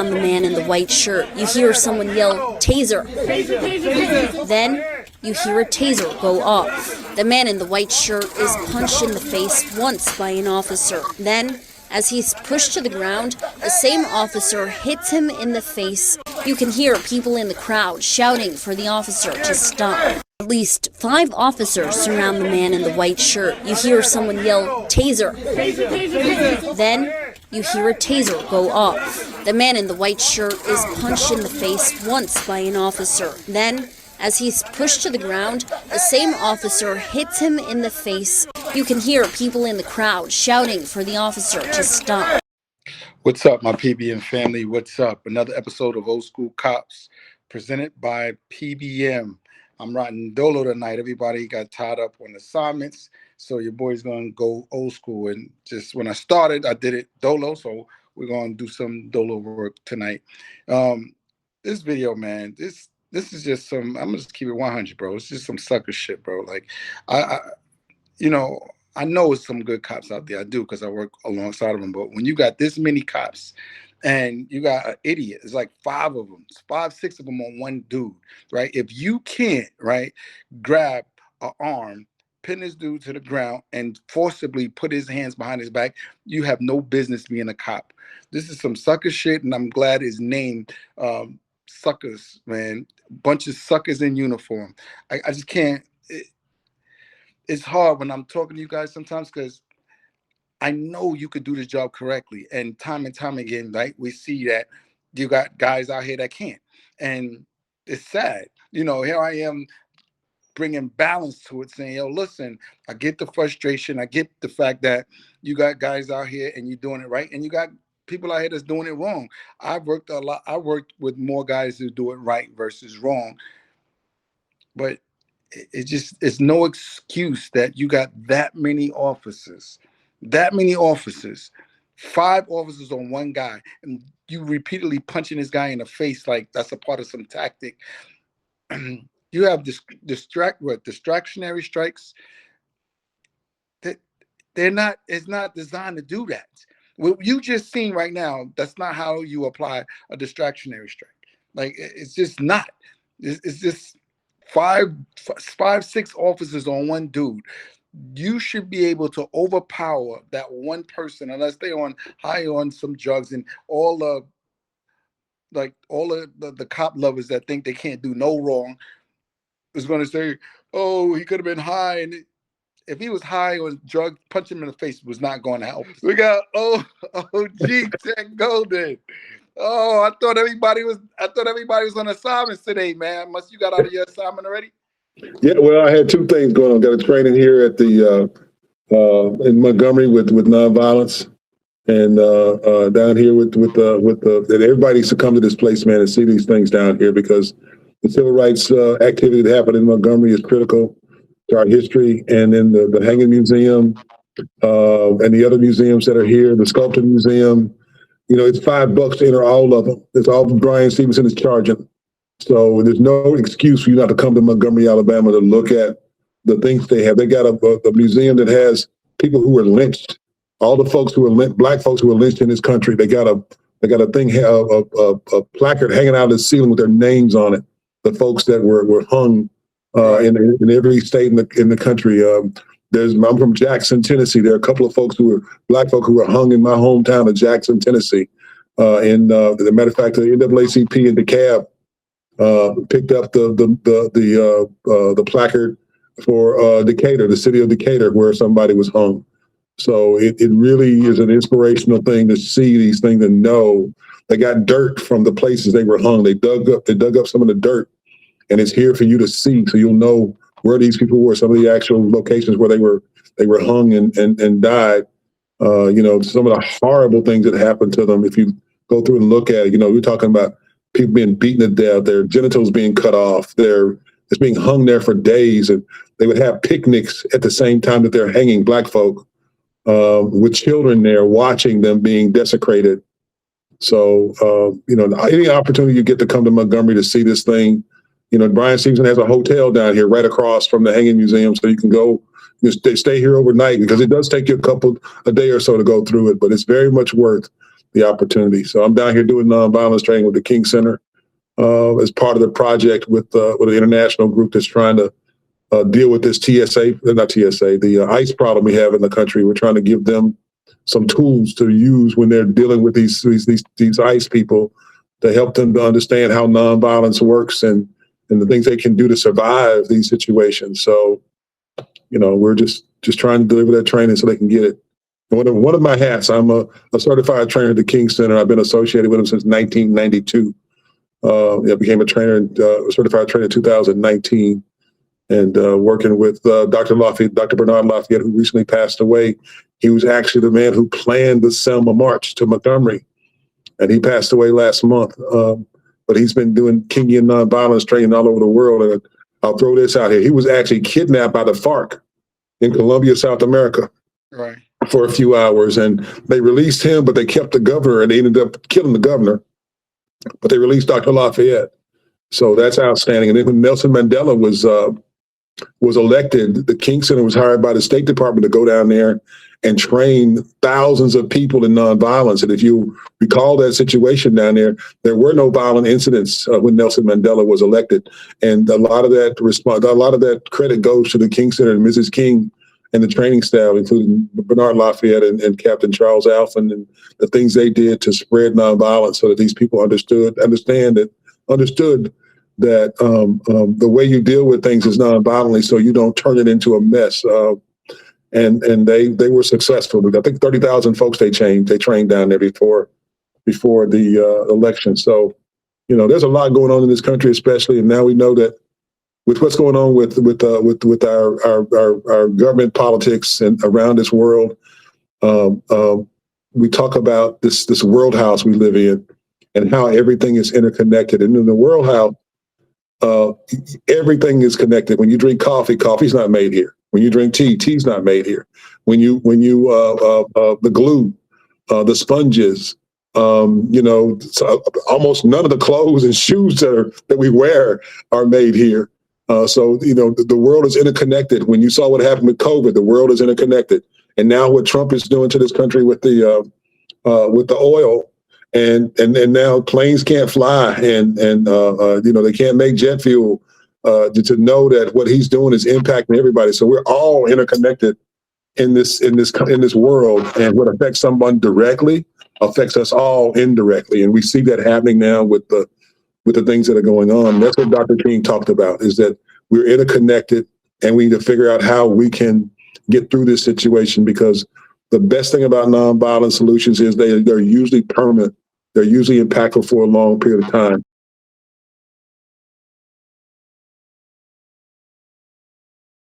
surround the man in the white shirt. You hear someone yell, "Taser!" Then, you hear a taser go off. The man in the white shirt is punched in the face once by an officer. Then, as he's pushed to the ground, the same officer hits him in the face. You can hear people in the crowd shouting for the officer to stop. At least 5 officers surround the man in the white shirt. You hear someone yell, "Taser!" Then, you hear a taser go off. The man in the white shirt is punched in the face once by an officer. Then, as he's pushed to the ground, the same officer hits him in the face. You can hear people in the crowd shouting for the officer to stop. What's up, my PBM family? What's up? Another episode of Old School Cops presented by PBM. I'm riding dolo tonight. Everybody got tied up on assignments, so your boy's going to go old school. And just when I started, I did it dolo, so we're going to do some dolo work tonight. This video, man, this is just some, I'm going to just keep it 100, bro. It's just some sucker shit, bro. Like, I know it's some good cops out there. I do, because I work alongside of them. But when you got this many cops and you got an idiot, it's like 5 of them, 5, 6 of them on one dude, right? If you can't, right, grab an arm, pin this dude to the ground, and forcibly put his hands behind his back, you have no business being a cop. This is some sucker shit, and I'm glad it's named suckers, man. Bunch of suckers in uniform. I just can't. It's hard when I'm talking to you guys sometimes, because I know you could do this job correctly. And time again, right, we see that you got guys out here that can't. And it's sad. Here I am bringing balance to it, saying, yo, listen, I get the frustration. I get the fact that you got guys out here and you're doing it right. And you got people out here that's doing it wrong. I've worked a lot. I worked with more guys who do it right versus wrong. But it's no excuse that you got that many officers, 5 officers on one guy, and you repeatedly punching this guy in the face like that's a part of some tactic. You have distractionary strikes. It's not designed to do that. What you just seen right now, that's not how you apply a distractionary strike. Like, it's just not. It's just 5, 6 officers on one dude. You should be able to overpower that one person, unless they're high on some drugs, and all the cop lovers that think they can't do no wrong is going to say, oh, he could have been high. And if he was high on drugs, punch him in the face was not going to help. We got OG Tech Golden. Oh, I thought everybody was on assignments today, man. Must you got out of your assignment already? Yeah, well, I had 2 things going on. Got a training here at the in Montgomery with Nonviolence, and down here with everybody needs to come to this place, man, and see these things down here, because the civil rights activity that happened in Montgomery is critical to our history. And then the Hanging Museum and the other museums that are here, the Sculpture Museum. It's $5 to enter all of them. It's all Brian Stevenson is charging. So there's no excuse for you not to come to Montgomery, Alabama, to look at the things they have. They got a museum that has people who were lynched. All the folks who were Black folks who were lynched in this country. They got a thing, a placard hanging out of the ceiling with their names on it. The folks that were hung in every state in the country. I'm from Jackson, Tennessee. There are a couple of folks Black folk who were hung in my hometown of Jackson, Tennessee. As a matter of fact, the NAACP and DeKalb picked up the placard for Decatur, the city of Decatur, where somebody was hung. So it really is an inspirational thing to see these things and know they got dirt from the places they were hung. They dug up some of the dirt, and it's here for you to see, so you'll know where these people were, some of the actual locations where they were hung and died. Some of the horrible things that happened to them. If you go through and look at it, we're talking about people being beaten to death, their genitals being cut off, it's being hung there for days, and they would have picnics at the same time that they're hanging Black folk, with children there watching them being desecrated. So, any opportunity you get to come to Montgomery to see this thing. Brian Stevenson has a hotel down here right across from the Hanging Museum, so you can go stay here overnight, because it does take you a day or so to go through it, but it's very much worth the opportunity. So I'm down here doing nonviolence training with the King Center as part of the project with an international group that's trying to deal with this the ICE problem we have in the country. We're trying to give them some tools to use when they're dealing with these ICE people to help them to understand how nonviolence works and the things they can do to survive these situations. So, we're just trying to deliver that training so they can get it. And one of my hats, I'm a certified trainer at the King Center. I've been associated with them since 1992. I became a certified trainer in 2019, and working with Dr. Bernard Lafayette, who recently passed away. He was actually the man who planned the Selma March to Montgomery, and he passed away last month. But he's been doing Kingian nonviolence training all over the world. And I'll throw this out here. He was actually kidnapped by the FARC in Colombia, South America, Right. for a few hours. And they released him, but they kept the governor, and they ended up killing the governor. But they released Dr. Lafayette. So that's outstanding. And then when Nelson Mandela was elected, the King Center was hired by the State Department to go down there and train thousands of people in nonviolence. And if you recall that situation down there were no violent incidents when Nelson Mandela was elected. And a lot of that credit goes to the King Center and Mrs. King and the training staff, including Bernard Lafayette and Captain Charles Alphen, and the things they did to spread nonviolence so that these people understood that the way you deal with things is nonviolently, so you don't turn it into a mess. And they were successful. I think 30,000 folks they trained down there before the election. So, there's a lot going on in this country, especially, and now we know that with what's going on with our government politics and around this world, we talk about this world house we live in and how everything is interconnected. And in the world house, everything is connected. When you drink coffee, coffee's not made here. When you drink tea, tea's not made here. When you the glue, the sponges, almost none of the clothes and shoes that we wear are made here. So the world is interconnected. When you saw what happened with COVID, the world is interconnected. And now what Trump is doing to this country with the oil, and now planes can't fly, and they can't make jet fuel. To know that what he's doing is impacting everybody. So we're all interconnected in this world, and what affects someone directly affects us all indirectly. And we see that happening now with the things that are going on. That's what Dr. King talked about, is that we're interconnected, and we need to figure out how we can get through this situation, because the best thing about nonviolent solutions is they're usually permanent. They're usually impactful for a long period of time.